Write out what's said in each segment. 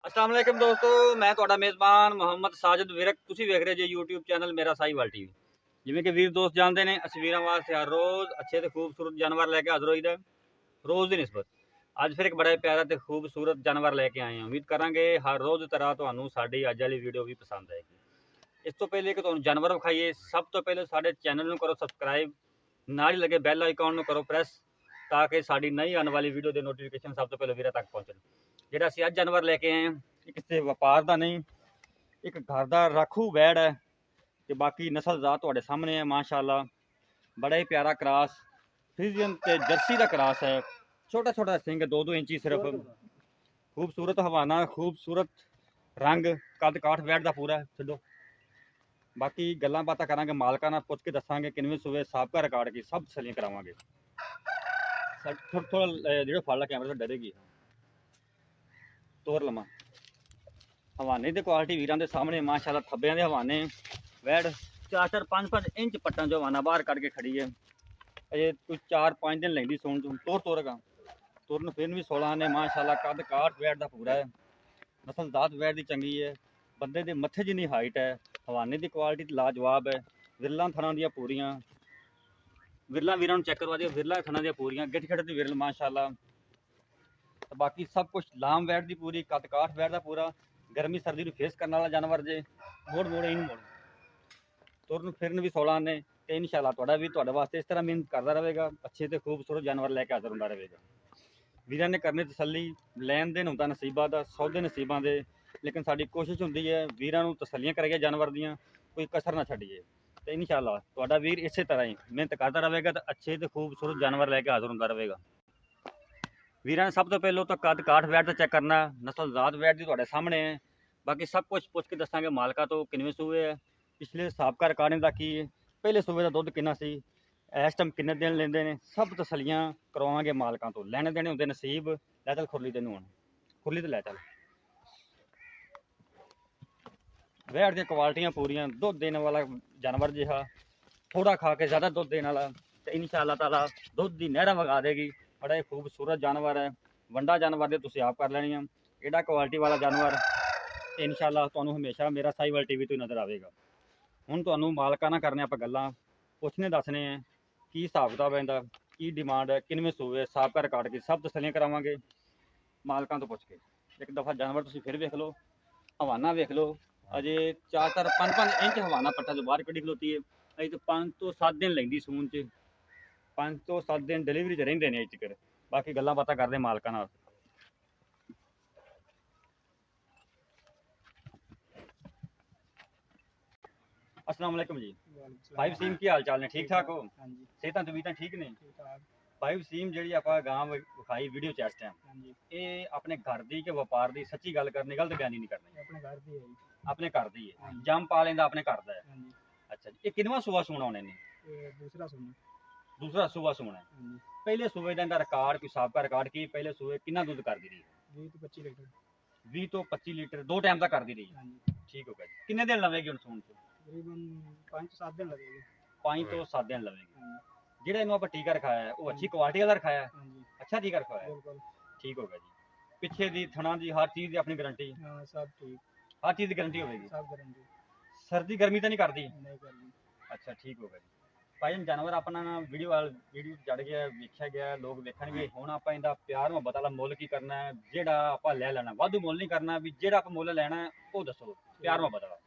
अस्सलाम वालेकुम दोस्तों, मैं ਤੁਹਾਡਾ ਮੇਜ਼ਬਾਨ ਮੁਹੰਮਦ ਸਾਜਿਦ ਵਿਰਕ। ਤੁਸੀਂ ਵੇਖ ਰਹੇ ਜੀ YouTube ਚੈਨਲ ਮੇਰਾ ਸਾਹੀਵਾਲ ਟੀਵੀ। ਜਿਵੇਂ ਕਿ ਵੀਰ ਦੋਸਤ ਜਾਣਦੇ ਨੇ, ਅਸੀਂ ਵੀਰਾਂ ਵਾਸਤੇ ਹਰ ਰੋਜ਼ ਅੱਛੇ ਤੇ ਖੂਬਸੂਰਤ ਜਾਨਵਰ ਲੈ ਕੇ ਹਾਜ਼ਰ ਹੋਈਦਾ ਰੋਜ਼ ਦੀ ਨਿਸਬਤ। ਅੱਜ ਫਿਰ ਇੱਕ ਬੜਾ ਪਿਆਰਾ ਤੇ ਖੂਬਸੂਰਤ ਜਾਨਵਰ ਲੈ ਕੇ ਆਏ ਹਾਂ। ਉਮੀਦ ਕਰਾਂਗੇ ਹਰ ਰੋਜ਼ ਦੀ ਤਰ੍ਹਾਂ ਤੁਹਾਨੂੰ ਸਾਡੀ ਅੱਜ ਵਾਲੀ ਵੀਡੀਓ ਵੀ ਪਸੰਦ ਆਏਗੀ। ਇਸ ਤੋਂ ਪਹਿਲੇ ਕਿ ਤੁਹਾਨੂੰ ਜਾਨਵਰ ਵਿਖਾਈਏ, ਸਭ ਤੋਂ ਪਹਿਲੇ ਸਾਡੇ ਚੈਨਲ ਨੂੰ ਕਰੋ ਸਬਸਕ੍ਰਾਈਬ, ਨਾਲ ਹੀ ਲੱਗੇ ਬੈਲ ਆਈਕਨ ਨੂੰ ਕਰੋ ਪ੍ਰੈਸ, ਤਾਂ ਕਿ ਸਾਡੀ ਨਈ ਆਉਣ ਵਾਲੀ ਵੀਡੀਓ ਦੇ ਨੋਟੀਫਿਕੇਸ਼ਨ ਸਭ ਤੋਂ ਪਹਿਲੇ ਵੀਰਾਂ ਤੱਕ ਪਹੁੰਚਣ। ਜਿਹੜਾ ਅਸੀਂ ਅੱਜ ਜਾਨਵਰ ਲੈ ਕੇ ਆਏ ਹਾਂ, ਇਹ ਕਿਸੇ ਵਪਾਰ ਦਾ ਨਹੀਂ, ਇੱਕ ਘਰ ਦਾ ਰਾਖੂ ਵੈੜ ਹੈ ਤੇ ਬਾਕੀ ਨਸਲ ਜ਼ਾਤ ਤੁਹਾਡੇ ਸਾਹਮਣੇ ਹੈ। ਮਾਸ਼ਾਅੱਲਾ ਬੜਾ ਹੀ ਪਿਆਰਾ ਕਰਾਸ ਫਰੀਜ਼ੀਅਨ ਤੇ ਜਰਸੀ ਦਾ ਕਰਾਸ ਹੈ। छोटा छोटा सिंह 2-2 इंची सिर्फ, खूबसूरत हवाना, खूबसूरत रंग, कद काठ वैट का पूरा छो। बाकी गल्लां बातां करांगे मालकां नाल, पुछ के दसांगे किनवें सूबे साबका रिकॉर्ड की सब तसल्लियां करावांगे। थोड़ा जो फड़ ला कैमरे तो डरेगी तोर लमा। हवाने की क्वालिटी वीरां दे सामने माशाअल्लाह, थब्बियां दे हवाने, वैड़ 4-5 इंच पट्टां जो हवाना बाहर कट के खड़ी है। अजे कोई 4-5 दिन लेंदी सोन तोर तोरगा तुरन फिर भी 16 ने माशाअल्लाह, कद काठ वैट का पूरा है। नस्ल दात वैट की चंगी है, बंदे के मत्थे जिन्नी हाइट है। हवाने की क्वालिटी लाजवाब है। विरलां थणा दियां पूरियां, विरलां वीरां चेक करवा दिओ, विरलां थणा दियां पूरियां, गिठ गिठ दी विरल माशाअल्लाह। तो बाकी सब कुछ लाम वैट की पूरी, कद काठ वैट का पूरा, गर्मी सर्दी फेस करने वाला जानवर जे। मोड़ मोड़ इन मोड़ तुरन फिरन भी 16 ने। तो इंशाअल्लाह तुहाडा भी तुहाडे वास्ते इस तरह मेहनत करता रहेगा, अच्छे ते खूबसूरत जानवर लैके हाज़र होंदा रहेगा। ਵੀਰਾਂ ਨੇ ਕਰਨੀ ਤਸੱਲੀ, ਲੈਣ ਦੇਣ ਹੁੰਦਾ ਨਸੀਬਾਂ ਦਾ, ਸੌਦੇ ਨਸੀਬਾਂ ਦੇ। ਲੇਕਿਨ ਸਾਡੀ ਕੋਸ਼ਿਸ਼ ਹੁੰਦੀ ਹੈ ਵੀਰਾਂ ਨੂੰ ਤਸੱਲੀਆਂ ਕਰਾਈਏ ਜਾਨਵਰ ਦੀਆਂ, ਕੋਈ ਕਸਰ ਨਾ ਛੱਡੀਏ। ਤੇ ਇਨਸ਼ਾਅੱਲਾ ਤੁਹਾਡਾ ਵੀਰ ਇਸੇ ਤਰ੍ਹਾਂ ਹੀ ਮਿਹਨਤ ਕਰਦਾ ਰਹੇਗਾ ਤਾਂ ਅੱਛੇ ਤੇ ਖੂਬਸੂਰਤ ਜਾਨਵਰ ਲੈ ਕੇ ਹਾਜ਼ਰ ਹੁੰਦਾ ਰਹੇਗਾ। ਵੀਰਾਂ ਨੇ ਸਭ ਤੋਂ ਪਹਿਲਾਂ ਤਾਂ ਕੱਦ ਕਾਠ ਵੈਟ ਦਾ ਚੈੱਕ ਕਰਨਾ, ਨਸਲ ਜ਼ਾਤ ਵੈਟ ਦੀ ਤੁਹਾਡੇ ਸਾਹਮਣੇ ਹੈ। ਬਾਕੀ ਸਭ ਕੁਝ ਪੁੱਛ ਕੇ ਦੱਸਾਂਗੇ ਮਾਲਕਾਂ ਤੋਂ, ਕਿੰਨੇ ਸੂਏ ਹੈ, ਪਿਛਲੇ ਸਾਬਕਾ ਰਿਕਾਰਡਿੰਗ ਦਾ ਕੀ ਹੈ, ਪਹਿਲੇ ਸੂਏ ਦਾ ਦੁੱਧ ਕਿੰਨਾ ਸੀ, ਇਸ ਟਾਈਮ ਕਿੰਨੇ ਦਿਨ ਲੈਂਦੇ ਨੇ, सब तसलियां करवावांगे मालकां तो। लैने देने होंदे नसीब, लै चल खुरली तेनू हुण, खुरली ते लै चल। वैड़ दी क्वालिटियां पूरियां, दुध देने वाला जानवर जिहा, थोड़ा खा के ज़्यादा दुध देने वाला। तो इंशाअल्लाह ताला दुध दी नहरां वगा देगी। बड़ा ही खूबसूरत जानवर है, वंडा जानवर दे तुसीं आप कर लैणियां। एडा क्वालिटी वाला जानवर इंशाअल्लाह तुहानूं हमेशा मेरा साहीवाल टीवी तो नज़र आवेगा। हुण तुहानूं मालकां नाल करने आपां गल्लां, पुछने दसने हैं की हिसाब किताब है, इहदा की डिमांड है, किनवें सूए, साबका रिकॉर्ड की सब तसल्लियां करावांगे मालकां तो पुछ के। एक दफ़ा जानवर तुसीं फिर वेख लो, हवाना वेख लो। अजे 4-5 इंच हवाना पट्टा जो बाहर कड़ी खलोती है। अजे तो 5 तो 7 दिन लैंदी सून च, 5 तो 7 दिन डिलीवरी च रहिंदे ने अजे तक। बाकी गल्लां बातां करदे मालकां नाल। अस्सलाम वालेकुम जी। भाई वसीम की हाल चाल ने, ठीक ठाक हो? सेहतां तबीयतां ठीक ने? भाई वसीम जी आप गां विखाई वीडियो च इस टाइम ये अपने घर दी के व्यापार दी सच्ची गल करनी, गलत बयानी नहीं करनी। अपने घर दी है। अपने घर दी है, जम पा लेंदा अपने घर दा है। अच्छा जी, ये किनवा सूआ सूना होने ने? दूसरा सुनो। दूसरा सूआ सूना है। पहले सूए दा इंदा रिकॉर्ड कोई साबका रिकॉर्ड की, पहले सूए कितना दूध कर दी रही? 20 तो 25 लीटर। 20 तो 25 लीटर 2 टाइम तक कर दी रही। ठीक हो गया जी। किन्ने दिन लवेगी हुण सून च? तकरीबन 5-7 दिन लगेंगे। 5 तो 7 दिन लगेगी। ਜਿਹੜਾ ਇਹਨੂੰ ਆਪਾਂ ਟੀਕਾ ਰਖਾਇਆ ਹੈ ਉਹ ਅੱਛੀ ਕੁਆਲਿਟੀ ਵਾਲਾ ਰਖਾਇਆ ਹੈ? अच्छा टीका रखवाया है? बिल्कुल ठीक होगा जी। पिछे दी थणा दी हर चीज़ की अपनी गारंटी? हाँ सब ठीक, हर चीज़ की गारंटी होगी? सब गारंटी। सर्दी गर्मी तो नहीं करती? नहीं करनी। अच्छा ठीक होगा जी। भाई जानवर अपना वीडियो चढ़ गया, वेख्या गया, लोग वेखणगे। हुण आपां इहदा प्यार मुहब्बत वाला मुੱਲ की करना है, ਜਿਹੜਾ ਆਪਾਂ ਲੈ ਲੈਣਾ ਵਾਧੂ ਮੁੱਲ नहीं करना, भी ਜਿਹੜਾ ਆਪਾਂ ਮੁੱਲ ਲੈਣਾ ਉਹ ਦੱਸੋ प्यार मुहब्बत वाला।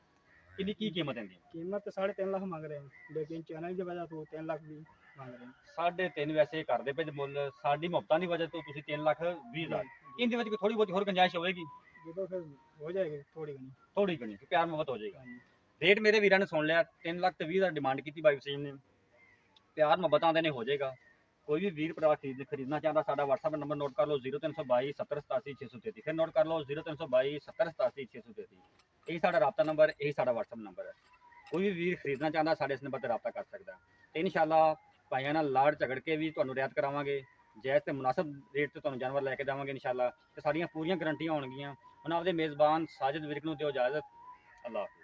किन्नी की कीमत है? कीमत तो 3.5 लाख मांग रहे हैं, लेकिन चैनल की वजह तो 3 लाख भी मांग रहे हैं। 3.5 वैसे करदे पे मुੱਲ, ਸਾਡੀ ਮੁਹੱਬਤਾਂ ਦੀ ਵਜ੍ਹਾ ਤੋਂ ਤੁਸੀਂ 3,20,000। ਇਹਦੇ ਵਿੱਚ ਕੋਈ ਥੋੜੀ ਬਹੁਤੀ ਹੋਰ ਗੁੰਜਾਇਸ਼ ਹੋਵੇਗੀ? ਜਦੋਂ ਫਿਰ ਹੋ ਜਾਏਗੀ ਥੋੜੀ ਘਣੀ। ਥੋੜੀ ਘਣੀ ਪਿਆਰ ਮੁਹੱਬਤ ਹੋ ਜਾਏਗਾ। रेट मेरे वीर ने सुन लिया, 3,20,000 डिमांड की बाई वसीम ने। प्यार मुहब्बत आते ने हो जाएगा। कोई भी वीर भरा खरीदना चाहता, साडा WhatsApp नंबर नोट कर लो 0322 70 87 633। फिर नोट कर लो 0322 70 87 633। यही साडा रब्ता नंबर, यही साडा WhatsApp नंबर है। कोई भी वीर खरीदना चाहता साडे इस नंबर पर रब्ता कर सकता है। तो इंशाअल्लाह भाइयों नाल लाड़ झगड़ के भी तुहानूं रियायत करावांगे, जायज़ ते मुनासिब रेट ते तुहानूं जानवर लैके देवांगे इंशाअल्लाह। ते साडीआं पूरीआं गारंटियां होणगीआं। हुण आपदे मेज़बान साजिद विरक नूं दिओ इजाज़त। अल्लाह हाफ़िज़।